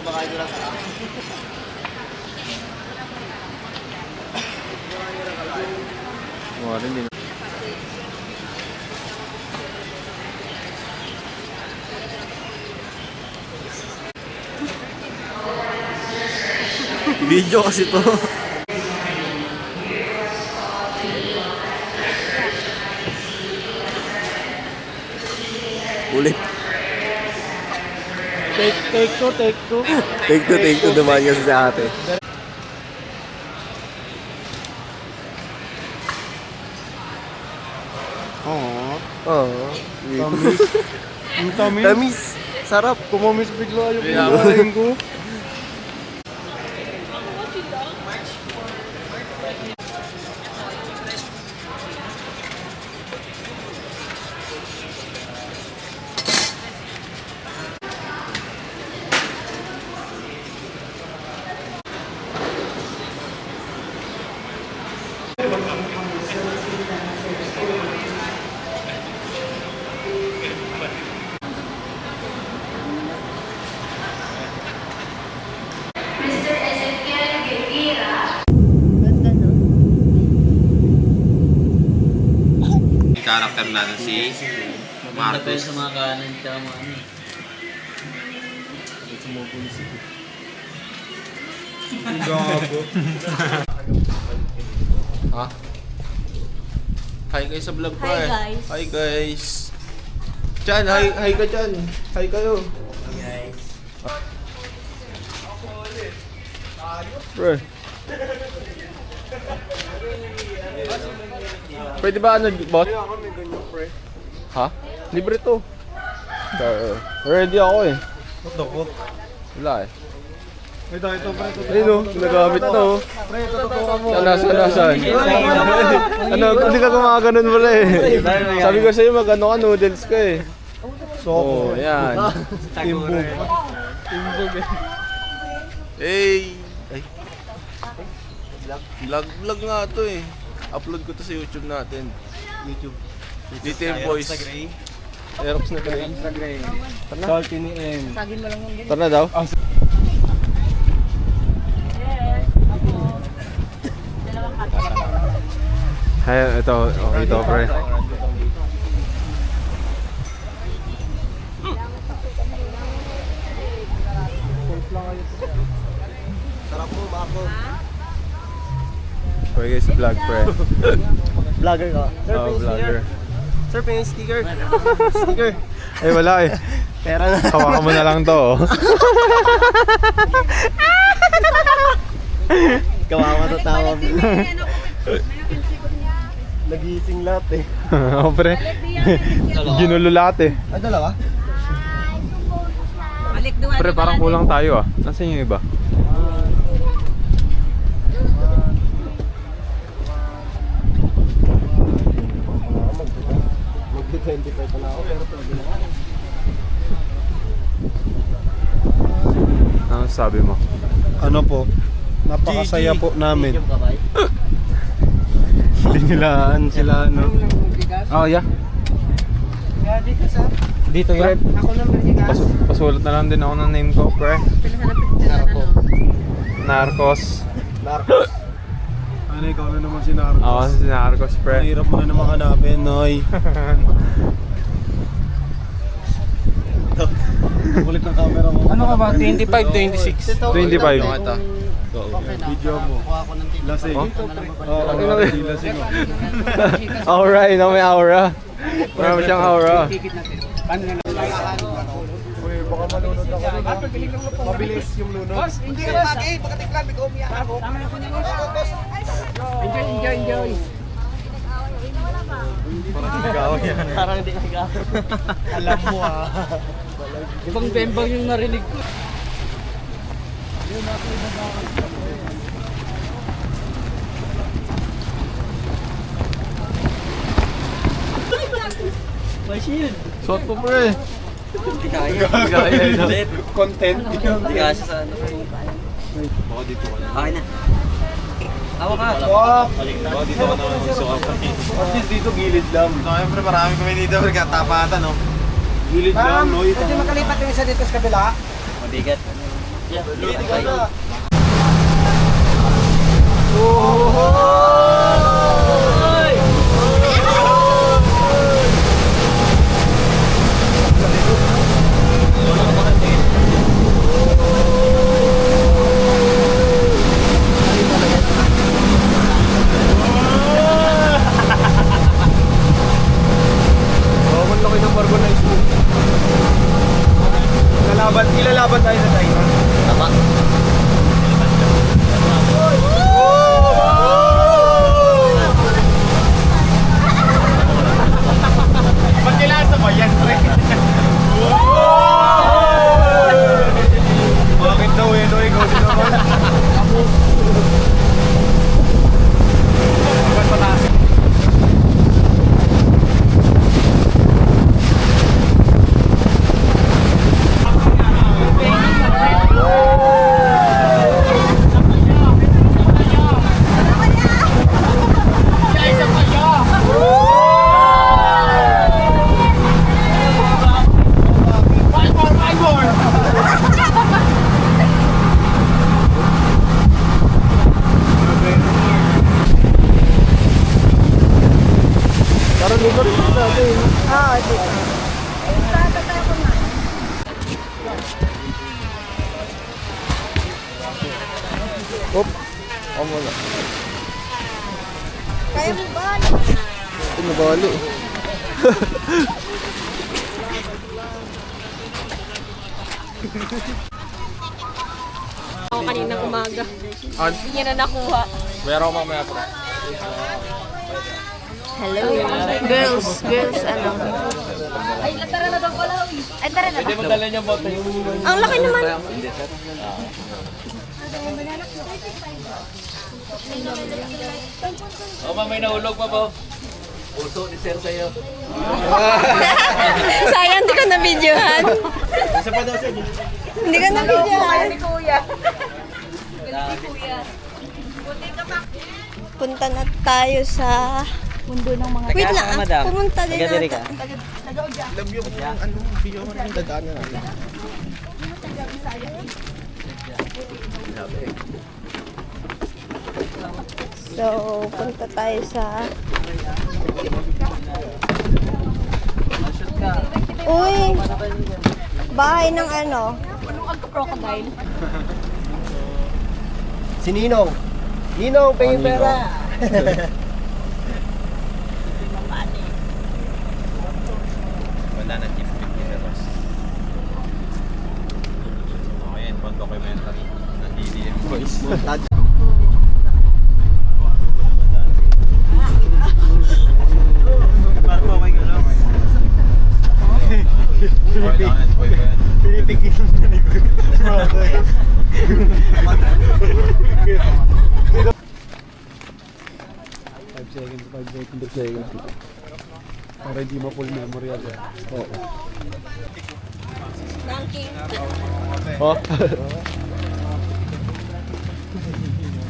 Wala rin din. Video kasi to. Ulit. Take two. Take two naman kasi sa ate. Oo. Tamis. Ang tamis. Tamis. Sarap. Kumamis bigla yung pinakain ko. Karakter natin si Marcos. Sa mga kanan tsaka mga ano. Gago. Ha? Hi guys sa vlog ko Hi, eh. guys. Hi guys. Chan, hi ka Chan. Hi kayo. Guys. Pre. Pwede ba ano, boss? Ako may ganyan, pre. Ha? Libre to. Ready ako eh. What the fuck? Wala eh. Ito, pre. Ayun o, ginagamit na o. Pre, tututukan mo. Saan? Ano, hindi ka gumaganon wala eh. Sabi ko sa'yo mag-ano ka, noodles ka eh. Oo, yan. Timbog. Hey! Ay. Vlog nga to eh. Upload ko to sa YouTube natin. DTM Boys. Aerox na Gray. Salty ni M. Tara na daw. Hay, ito pre. Sarap mo, Mako. Pre guys, vlog pre. Vlogger ka. Oh, vlogger. Sir, pingin sticker. Sticker. Ay wala eh. Pera na. Hawakan mo na lang to. Oh. Kawawa sa tawa. Nagising lahat eh. Oh, pre. Ginulo lahat eh. Ay, dalawa? Pre, parang kulang tayo ah. Nasaan yung iba? Mag-25 pa na ako pero pwede na. Ano sabi mo? Ano po? Napakasaya po namin. Dinilaan sila ano. Oh, yeah. Dito sa? Dito yan. Ako lang berjigas. Pasulat na lang din ako ng name ko, pre. Narko. Narcos. Narcos. Ano, ikaw na naman si Narcos. Oo, si Narcos, pre. Mahirap mo na naman hanapin, Noy. Kulit ng camera mo. Ano ka ba? 25, 26? 25. Ito. Video mo. Kuha ko ng ticket. Lasing. Oh? Oo, lasing mo. Aura, may aura. Marami siyang aura. Ticket natin. Paano na lang? Uy, baka malunod ako nun. Mabilis yung lunod. Boss, enjoy boss. Pagkatiklan, may kumiya ako. Tama na po niya boss. Enjoy. Parang sigaw yan. Parang hindi ka higaw. Alam mo ah. Ibang bembang yung narinig ko. May shield. Suot mo, pre. Hindi kaya. Content. Hindi kaya siya sa ano. Baka dito ka na. Okay na. Awa ka. Baka dito ka na magsuot. At least dito gilid lang. Siyempre, marami kami dito. Katapatan, no? Gilid lang, Noy. Pwede makalipat yung isa dito sa kabila? Mabigat. Ang laki ng barko na iso. Ilalaban tayo sa China. Tama. Ba't kailangan sa bayan, pre? Bakit daw eh, no? Ikaw din naman. Bakit pataas? Parang lugar dito natin. Oo, dito. Tayo ko na. Hop. Amo na. Kaya mo ba? Pinabalo. Ako kaninang umaga. Hindi niya na nakuha. Meron ako mamaya pa. Hello. Girls, ano? Ay, tara na daw pala. Ay, tara na. Hindi mo dala niya bote. Ang laki naman. O, may nahulog pa po. Puso ni Sir sa'yo. Sayang, hindi ko na-videohan. Isa pa daw siya. Hindi ko na-videohan. Kuya. Punta na tayo sa mundo ng mga... Wait lang, pumunta din natin. Love you kung ano, video ko rin dadaanan natin. So, punta tayo sa... Uy! Bahay ng ano? Crocodile. Si Ninong. Ninong, pengin pera. Wala na tip pesos. Okay, pang documentary ng DDM Boys. Pinipigil mo ni ko. 5 seconds. Para hindi mo full memory agad. Oo. Ranking. Oh.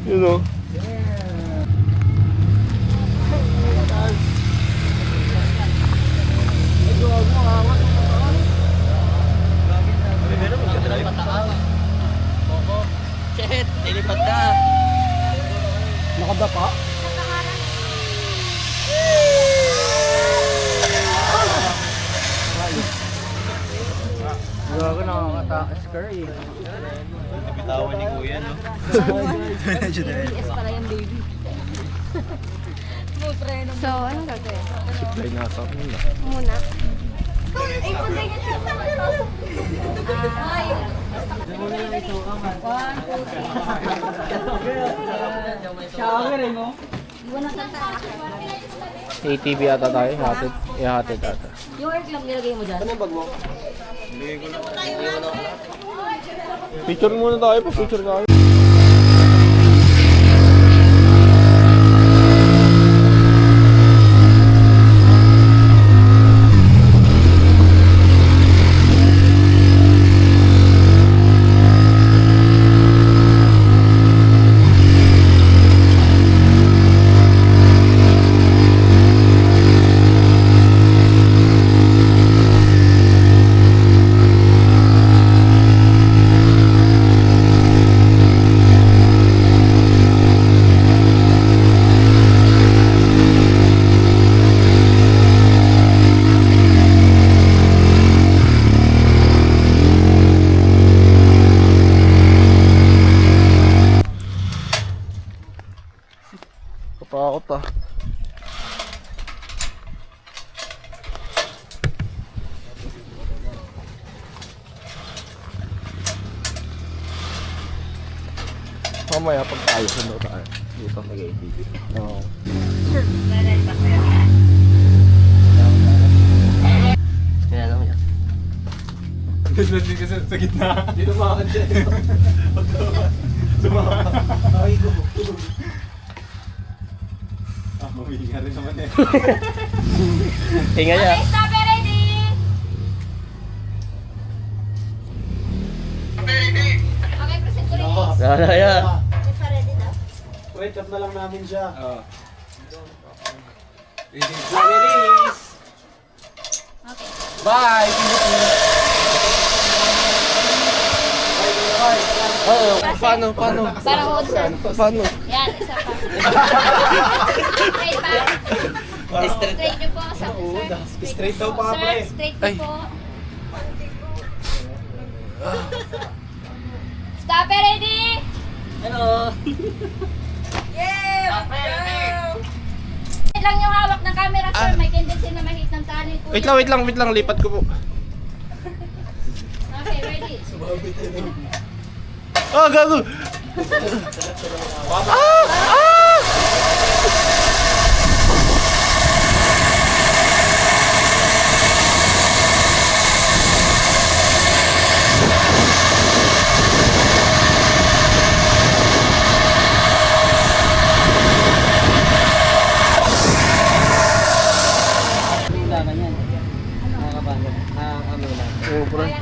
Yun o. Shit, nilipad ka. Nakadapa? Gago, nakakatakas ka eh. Bitawan ni Kuya, no? BS pala yan, baby. So, anong gagawin? Supply na sa akin na. Muna. ATV ata tayo. Ihatid ata. Yung air clamp nilagay mo dyan. Picture muna tayo. Pa-picture tayo. Mamaya pag tayo, saan daw tayo? Dito. Oo. Kaya lang yan. Hindi kasi sa gitna. Hindi lumakan siya. Ay, go. Huminga rin naman eh. Hinga niya. Stop it, ready! Okay, present ko rin. Wala yan. Isa ready daw. Wait up na lang namin siya. Oo. Bye! Oo, paano? Parang hold sir. Paano? Yan, isa pa. Straight pa. Straight nyo po sa sir. Straight daw pa, Sir, pre. straight nyo po. Stop it, ready? Hello. Wait lang yung hawak ng camera, sir. May tendency na mahit ng tali po. Wait lang, lipat ko po. Okay, ready? Ah, gago! Oo, pre. Kaya,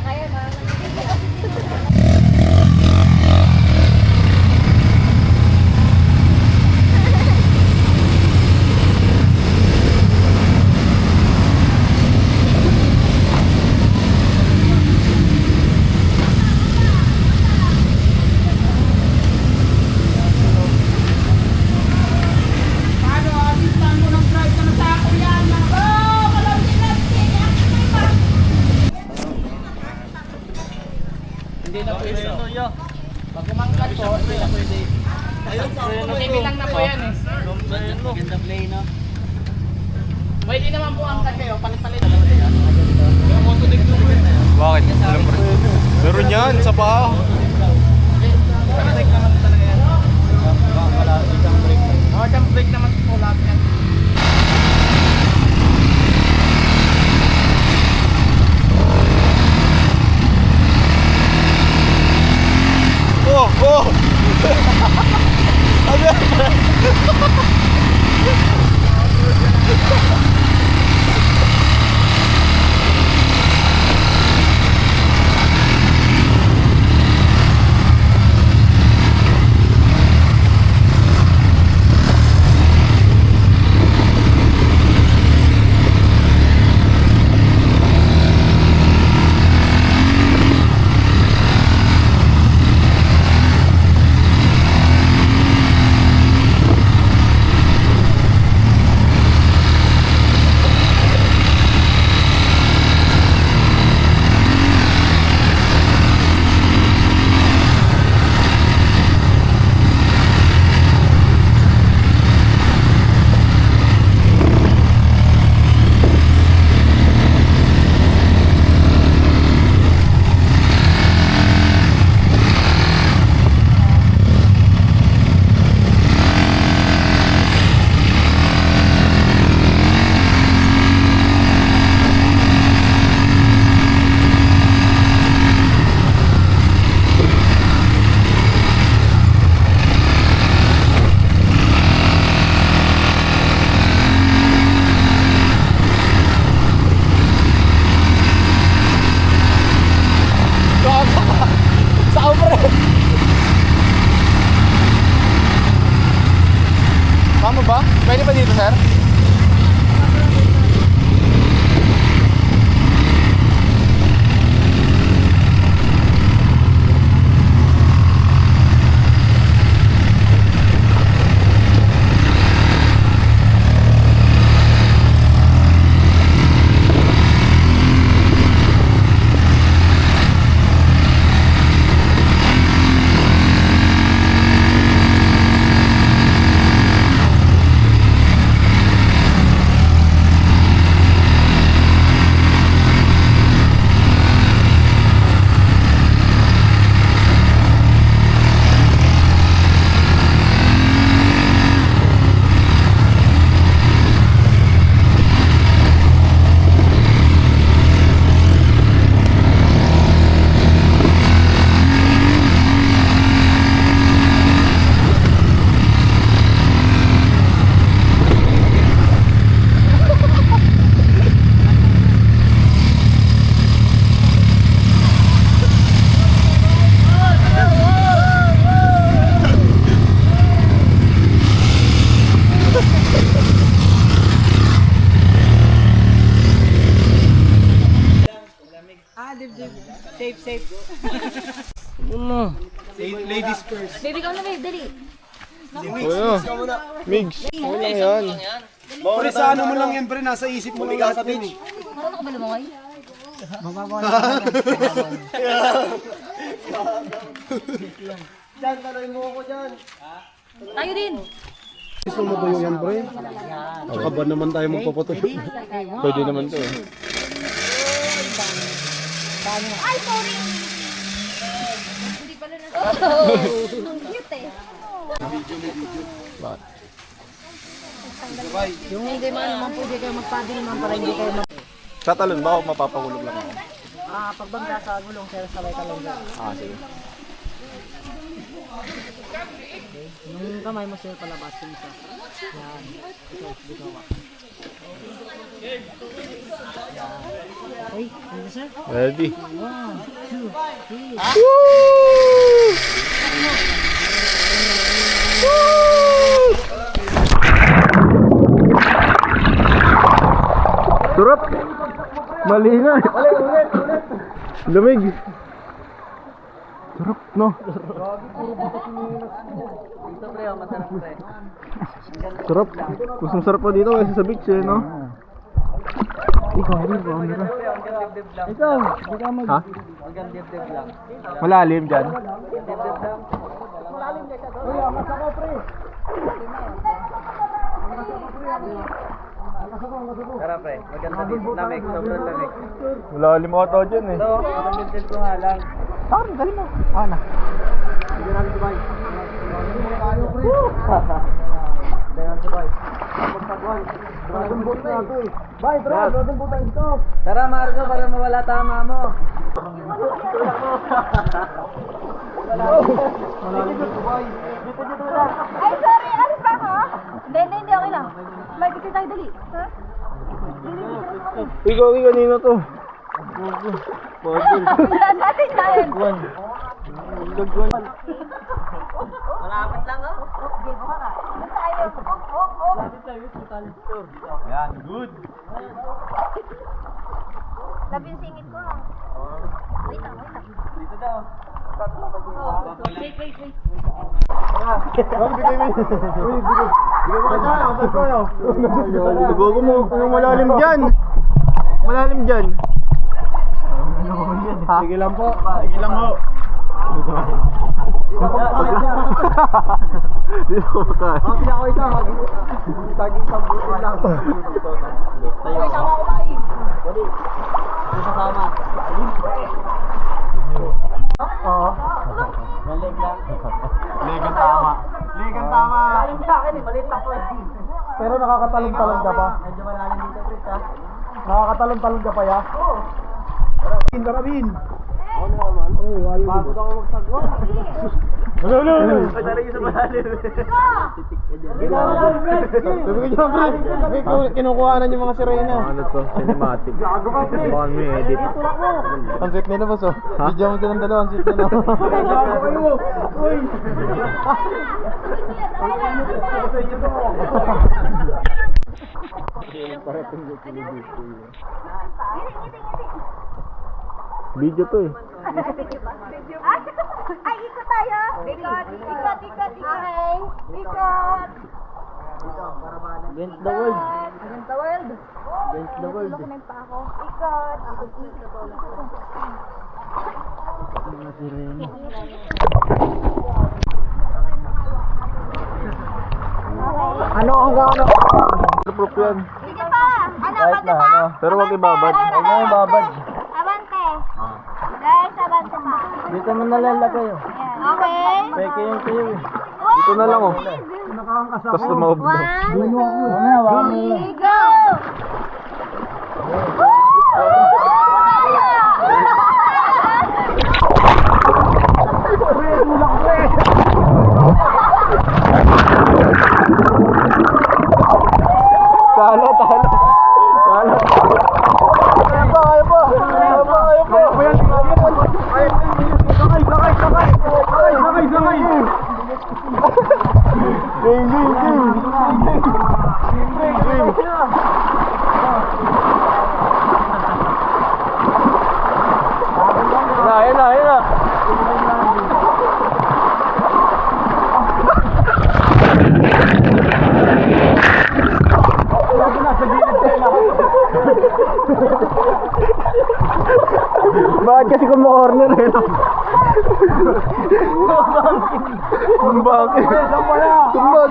Hindi na pwede ito, yo. Pag umangkat po, hindi na pwede. Maybe lang na po yan eh. Ganda play, no? Pwede naman po angkat kayo, palit-palit. Bakit? Alam mo rin. Meron yan, sa paa. Isang break naman po lahat yan. Oh! Safe. Ladies first. Baby, ikaw na, babe. Dali. Kuya, Migs. Ano lang yan? Pre, sa ano mo lang yan, pre. Nasa isip mo lang lahat yan eh. Marunong ka ba lumangay? Tayo din. Gusto mo ba yung yan, pre? Saka ba naman tayo magpapatuloy? Pwede naman to eh. Ay, sorry. Hindi pala na. Oh, ang cute eh. Bakit? Yung hindi man naman pwede kayo magpadil naman para hindi kayo Sa talon ba o mapapakulog lang ako? pagbangga sa gulong sir sabay talong dyan. Sige. Yung kamay mo sir palabas yung isa. Yan. Ito, dito ka. Ay, ano sir? Ready? 1, 2, 3. Sarap! Mali nga. Ulit. Lamig. Sarap, no? Dito pre, masarap pre. Sarap. Mas masarap pa dito kaysa sa beach eh, no? Ikaw, rin ba? Ikaw, di ka mag... Ha? Hanggang dibdib lang. Malalim dyan. Dibdib lang. Tara pre, maganda dito. Lamig, sobrang lamig. Malalim ako tao dyan eh. Ito, ang dibdib ko nga lang. Sorry, dali mo. Ana. Tara Marco, para mawala tama mo. Ay, sorry. Alis pa ako? Hindi. Okay lang. May picture tayo, dali. Ha? Ikaw, kanina to. Sa atin tayo. Malapit lang oh. Game ka ka. Doon tayo. Yan, good. Labi yung singit ko. Wait lang. Dito daw. Wait. Nagogo mo. Anong malalim dyan? Malalim dyan. Sige lang po. Dito ko makain. Ako ito. Taging tambutin lang. Tayo. Ay, sama ko ba eh? Dali. Ito kasama. Oo. Malig lang. Ligan tama. Lalim sa akin eh, maliit ako eh. Pero nakakatalon-talon ka pa. Medyo malalim dito, Chris ha. Nakakatalon-talon ka pa, ya? Oo. Karabin. Bago daw ako magsagwa. Ano? Madali sa malalim. Sabi ko dyan, Brad. Kinukuhanan yung mga sirena. Ano to? Cinematic. Baka may edit. Ang sweet nila, boss, oh. Video mo silang dalawa, ang sweet nila. Video to eh. Ay, ikot tayo. Ikot. Okay. Ikot. Against the world. Against the world. Against the world. Tulog pa ako. Ikot. Mga sirena. Ano hanggang ano? Proof yan. Sige pa. Ano, Kahit bante na, pa? ano. Pero wag ibabad. Huwag mo ibabad. Abante. Guys, abante pa. Dito mo nalalagay oh. Okay. Peke yung kayo eh. Ito na lang, oh. Tapos tumaob na. Mamaya, wala mo lang. Go! Talo. Kaya pa. Sakay. Ayun na, ayun na. Bakit kasi kumu-corner eh? Bakit?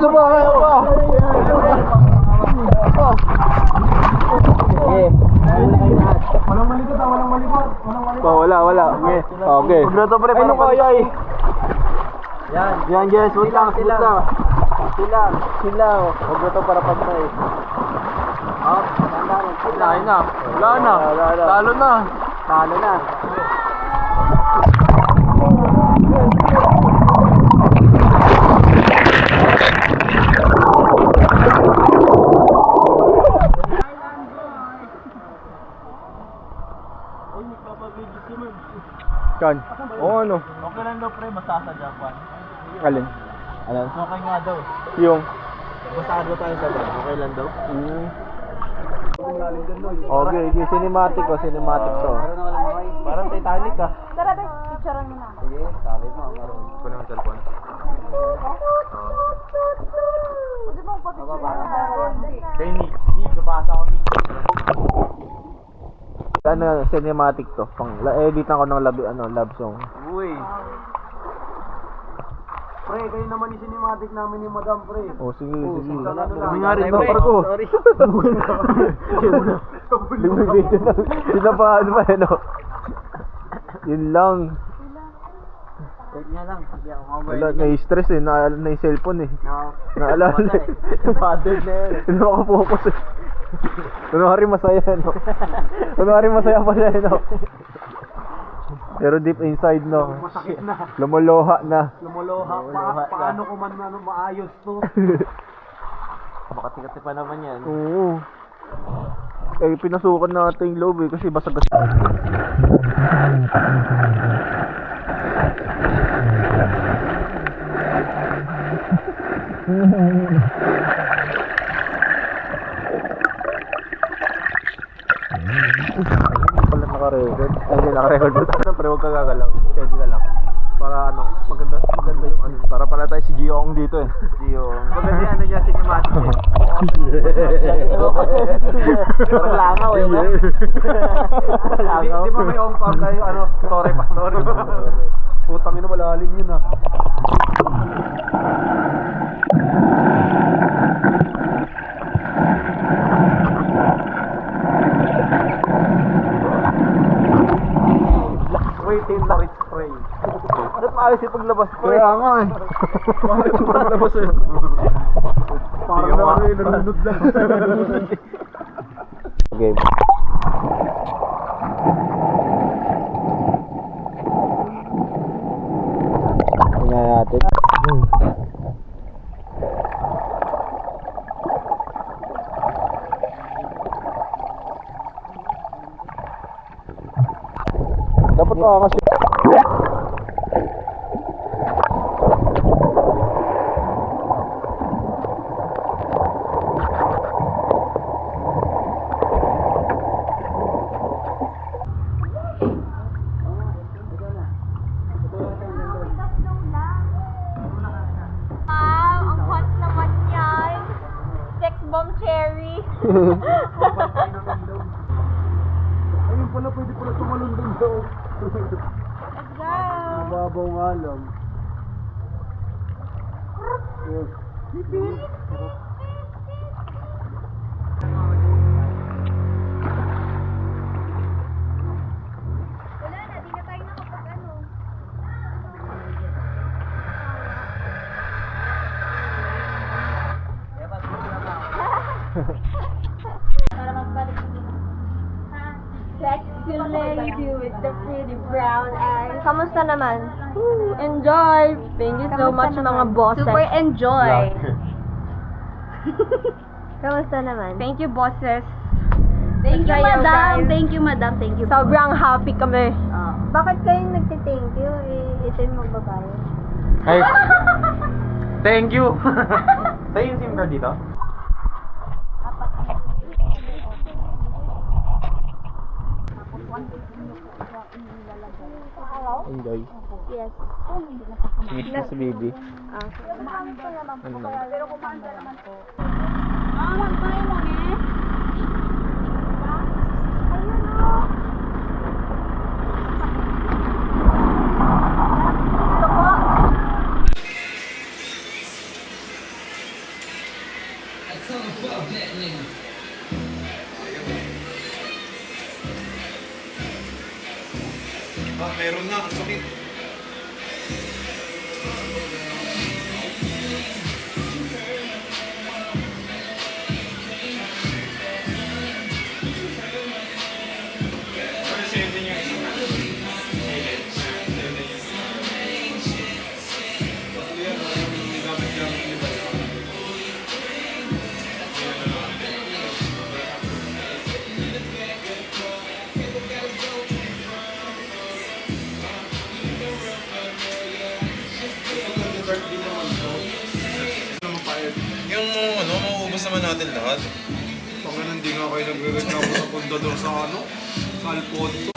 Sumba, kaya pa. Wala. Okay. Magluto pre, paano kaya eh? Yan guys, wait lang. Silang. Magluto para pagtay. Wala na. Talo na. Kan? Oo ano? Okay lang daw pre, masasadya pa. Alin? Okay nga daw. Yung? Masado tayo sa dam, okay lang daw. Okay, cinematic to. Parang Titanic ah. Tara, be. Picturean mo na. Sige, sabi mo, maroon. Kunin mo ang cellphone. Pwede mo pa-picture. Kay Nick, kapasa ko Nick. Ano, cinematic to. Edit ako ng love song. Uy. Pre, kayo naman yung cinematic namin ni Madam Pre. Oh, sige. Kami nga rin to, parko. Sorry. Sinapahan pa ano. Yun lang. Wait nga lang. Hindi ako Wala, na-stress eh. Naalala na yung cellphone eh. Naalala eh. Bothered na yun. Hindi makapokus eh. Kunwari masaya no. Kunwari masaya pala no. Pero deep inside no. Masakit na. Lumuluha na. Paano ko man maayos to? Makatikat pa naman yan. Oo. Eh, pinasukan natin yung loob eh, kasi basag. Pala naka-record. Hindi naka-record. Pero huwag ka gagalaw. Steady ka lang. Para ano, maganda yung ano. Para pala tayo si Gioong dito eh. Gioong. Maganda yung ano niya, cinematic eh. Parang langaw eh. Di ba may ongpag kayo, ano, tore pa. Putang ina, malalim yun ah. Waiting for its spray. Ano pa ayos yung paglabas ko eh? Kaya nga eh. Bakit yung paglabas eh? Parang naman eh, nalunod lang. Game. Tingnan natin. Dapat kasi Wow, ang hot naman yan. Sex bomb cherry. Ayun pala, pwede pala tumalon doon daw. Let's go. Mababaw nga lang. Yes. Wala na, di na tayo nakapag ano. Para magbalik ko dito. Sexy lady with the pretty brown eyes. Kamusta naman? Enjoy! Thank you so much mga bosses. Super enjoy. Kamusta naman? Thank you, bosses. Thank you, Sayaw, madam. guys. Thank you, madam. Thank you. Sobrang happy kami. Bakit kayo nagti-thank you? Ito yung magbabayo. Ay. Thank you. Sa'yo yung SIM card dito? Enjoy. Yes. Miss na si baby. Ano na? Meron na, ang sakit. Yung ano, mauubos naman natin lahat. Pag hindi nga kayo nagre-reklamo sa pundador sa ano? Sa Alfonso.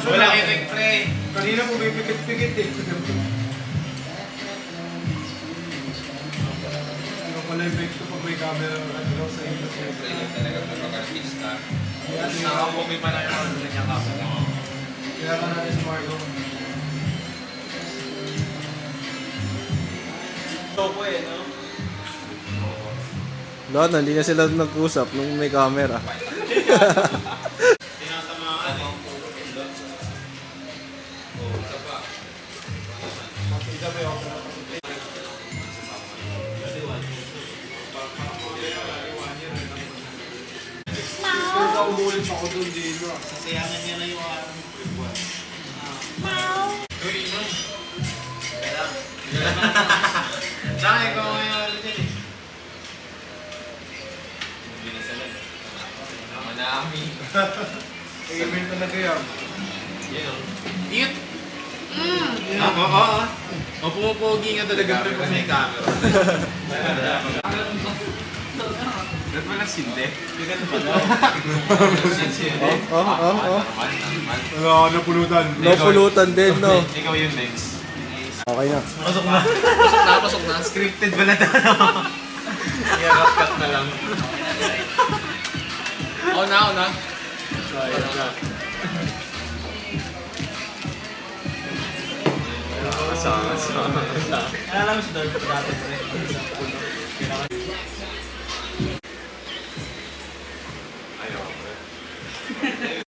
Walang effect pre. Kanina po may pikit-pikit eh. Ano pala yung effect ko pag may camera ano sa inyo? Talaga pagkakartista. Nakapogi pa na yung kanyang camera. Kaya ka natin sa Margo. Lahat hindi na sila nag-usap nung may camera. Tinatamaan eh. Pero umulit ako doon dito. Sasayangan niya na yung Saan ikaw ngayon ulit yun eh? Hindi na sila. Tama na kami. Payment talaga yan. Yan o. Cute! Oo. O pumupogi nga talaga pre pag may camera. Ba't mo nagsindi? Ganun pala. Nagsindi. Oo. Wala ka napulutan. Napulutan din, no? Ikaw yung next. Okay na. Pasok na. Scripted ba na ito? I-cut na lang. Ako na. Kasama. Alam mo si Darby dati.